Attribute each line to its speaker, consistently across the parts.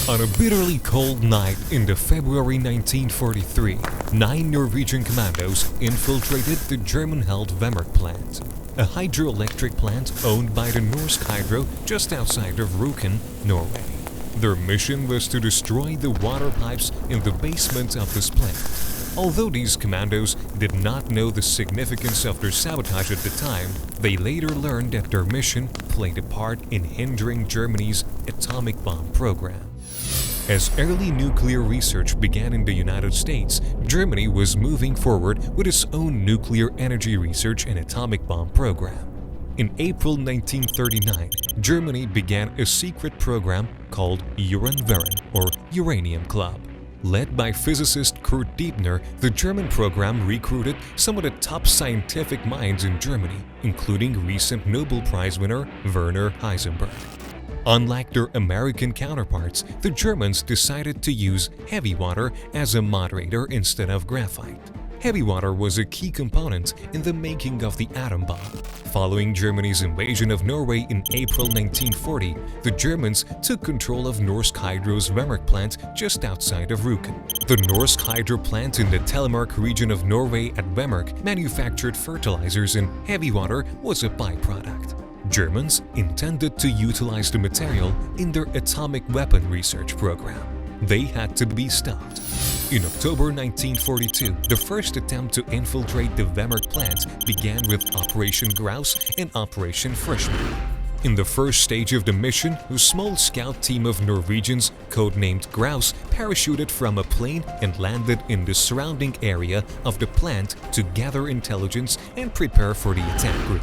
Speaker 1: On a bitterly cold night in the February 1943, 9 Norwegian commandos infiltrated the German-held Vemork plant, a hydroelectric plant owned by the Norsk Hydro just outside of Rjukan, Norway. Their mission was to destroy the water pipes in the basement of this plant. Although these commandos did not know the significance of their sabotage at the time, they later learned that their mission played a part in hindering Germany's atomic bomb program. As early nuclear research began in the United States, Germany was moving forward with its own nuclear energy research and atomic bomb program. In April 1939, Germany began a secret program called Uran-Veren, or Uranium Club. Led by physicist Kurt Diebner, the German program recruited some of the top scientific minds in Germany, including recent Nobel Prize winner Werner Heisenberg. Unlike their American counterparts, the Germans decided to use heavy water as a moderator instead of graphite. Heavy water was a key component in the making of the atom bomb. Following Germany's invasion of Norway in April 1940, the Germans took control of Norsk Hydro's Vemork plant just outside of Rjukan. The Norsk Hydro plant in the Telemark region of Norway at Vemork manufactured fertilizers, and heavy water was a byproduct. Germans intended to utilize the material in their atomic weapon research program. They had to be stopped. In October 1942, the first attempt to infiltrate the Vemork plant began with Operation Grouse and Operation Freshman. In the first stage of the mission, a small scout team of Norwegians, codenamed Grouse, parachuted from a plane and landed in the surrounding area of the plant to gather intelligence and prepare for the attack group.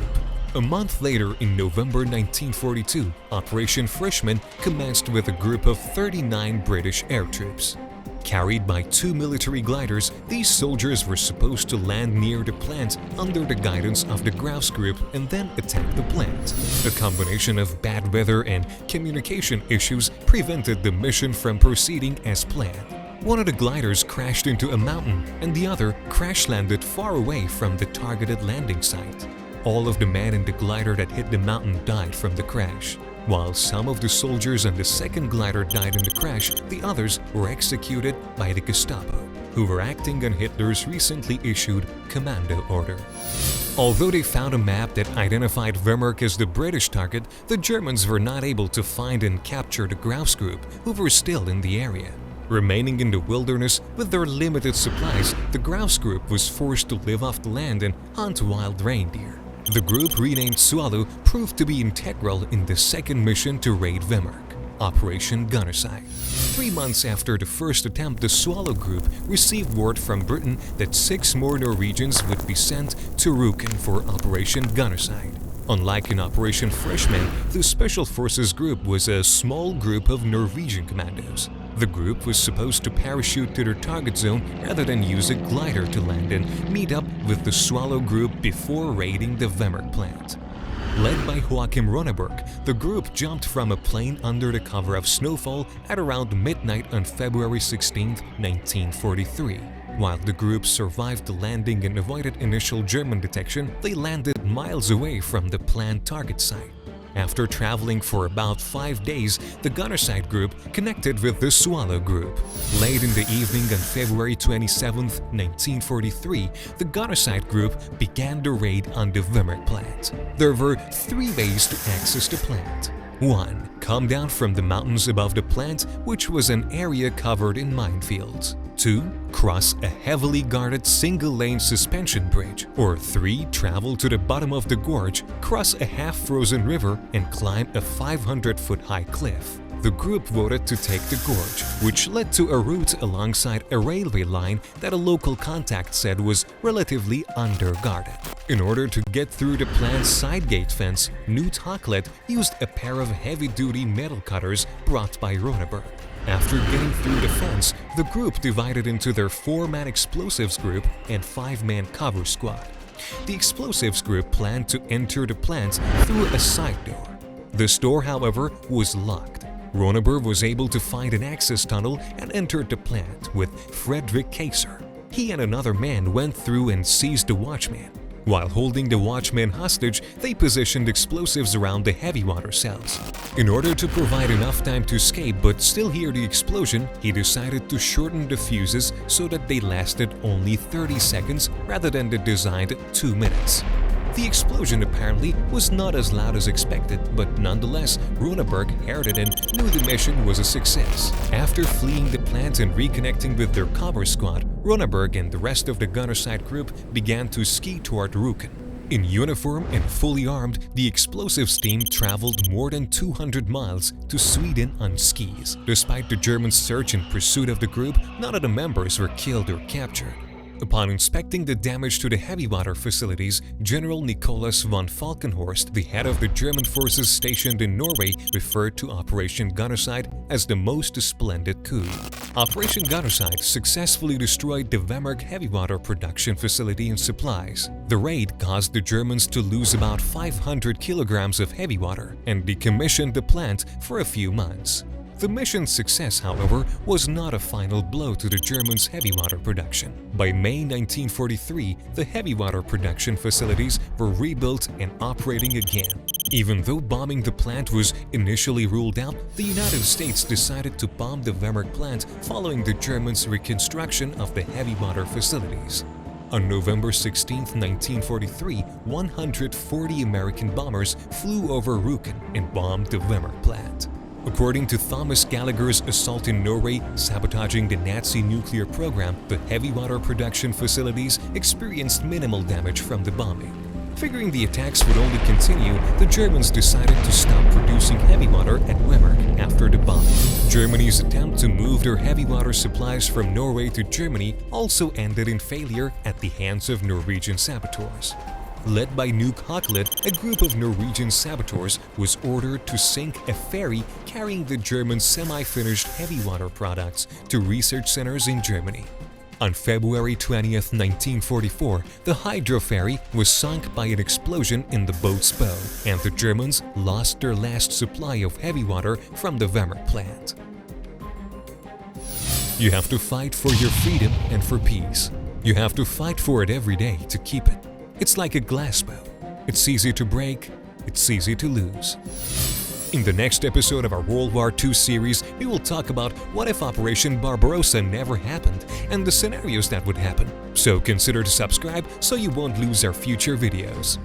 Speaker 1: A month later, in November 1942, Operation Freshman commenced with a group of 39 British air troops. Carried by 2 military gliders, these soldiers were supposed to land near the plant under the guidance of the Grouse group and then attack the plant. A combination of bad weather and communication issues prevented the mission from proceeding as planned. One of the gliders crashed into a mountain and the other crash-landed far away from the targeted landing site. All of the men in the glider that hit the mountain died from the crash. While some of the soldiers on the second glider died in the crash, the others were executed by the Gestapo, who were acting on Hitler's recently issued commando order. Although they found a map that identified Vemork as the British target, the Germans were not able to find and capture the Grouse group, who were still in the area. Remaining in the wilderness with their limited supplies, the Grouse group was forced to live off the land and hunt wild reindeer. The group, renamed Swallow, proved to be integral in the second mission to raid Vemork, Operation Gunnerside. 3 months after the first attempt, the Swallow group received word from Britain that 6 more Norwegians would be sent to Rjukan for Operation Gunnerside. Unlike in Operation Freshman, the Special Forces group was a small group of Norwegian commandos. The group was supposed to parachute to their target zone rather than use a glider to land and meet up with the Swallow group before raiding the Vemork plant. Led by Joachim Rønneberg, the group jumped from a plane under the cover of snowfall at around midnight on February 16, 1943. While the group survived the landing and avoided initial German detection, they landed miles away from the planned target site. After traveling for about 5 days, the Gunnerside group connected with the Swallow group. Late in the evening on February 27, 1943, the Gunnerside group began the raid on the Vemork plant. There were 3 ways to access the plant. 1. Come down from the mountains above the plant, which was an area covered in minefields. 2. Cross a heavily guarded single-lane suspension bridge. Or 3. Travel to the bottom of the gorge, cross a half-frozen river, and climb a 500-foot-high cliff. The group voted to take the gorge, which led to a route alongside a railway line that a local contact said was relatively underguarded. In order to get through the plant's side gate fence, Knut Haklet used a pair of heavy-duty metal cutters brought by Rønneberg. After getting through the fence, the group divided into their 4-man explosives group and 5-man cover squad. The explosives group planned to enter the plant through a side door. This door, however, was locked. Rønneberg was able to find an access tunnel and entered the plant with Fredrik Kaiser. He and another man went through and seized the watchman. While holding the watchman hostage, they positioned explosives around the heavy water cells. In order to provide enough time to escape but still hear the explosion, he decided to shorten the fuses so that they lasted only 30 seconds rather than the designed 2 minutes. The explosion apparently was not as loud as expected, but nonetheless, Rønneberg heard it and knew the mission was a success. After fleeing the plant and reconnecting with their cover squad, Rønneberg and the rest of the Gunnerside group began to ski toward Rjukan. In uniform and fully armed, the explosives team traveled more than 200 miles to Sweden on skis. Despite the German search and pursuit of the group, none of the members were killed or captured. Upon inspecting the damage to the heavy water facilities, General Nicholas von Falkenhorst, the head of the German forces stationed in Norway, referred to Operation Gunnerside as the most splendid coup. Operation Gunnerside successfully destroyed the Vemork heavy water production facility and supplies. The raid caused the Germans to lose about 500 kilograms of heavy water and decommissioned the plant for a few months. The mission's success, however, was not a final blow to the Germans' heavy water production. By May 1943, the heavy water production facilities were rebuilt and operating again. Even though bombing the plant was initially ruled out, the United States decided to bomb the Vemork plant following the Germans' reconstruction of the heavy water facilities. On November 16, 1943, 140 American bombers flew over Rjukan and bombed the Vemork plant. According to Thomas Gallagher's Assault in Norway, Sabotaging the Nazi Nuclear Program, the heavy water production facilities experienced minimal damage from the bombing. Figuring the attacks would only continue, the Germans decided to stop producing heavy water at Vemork after the bombing. Germany's attempt to move their heavy water supplies from Norway to Germany also ended in failure at the hands of Norwegian saboteurs. Led by Nuke Hotlet, a group of Norwegian saboteurs was ordered to sink a ferry carrying the German semi-finished heavy water products to research centers in Germany. On February 20, 1944, the Hydro ferry was sunk by an explosion in the boat's bow, and the Germans lost their last supply of heavy water from the Vemork plant. You have to fight for your freedom and for peace. You have to fight for it every day to keep it. It's like a glass bow. It's easy to break, it's easy to lose. In the next episode of our World War II series, we will talk about what if Operation Barbarossa never happened and the scenarios that would happen. So consider to subscribe so you won't lose our future videos.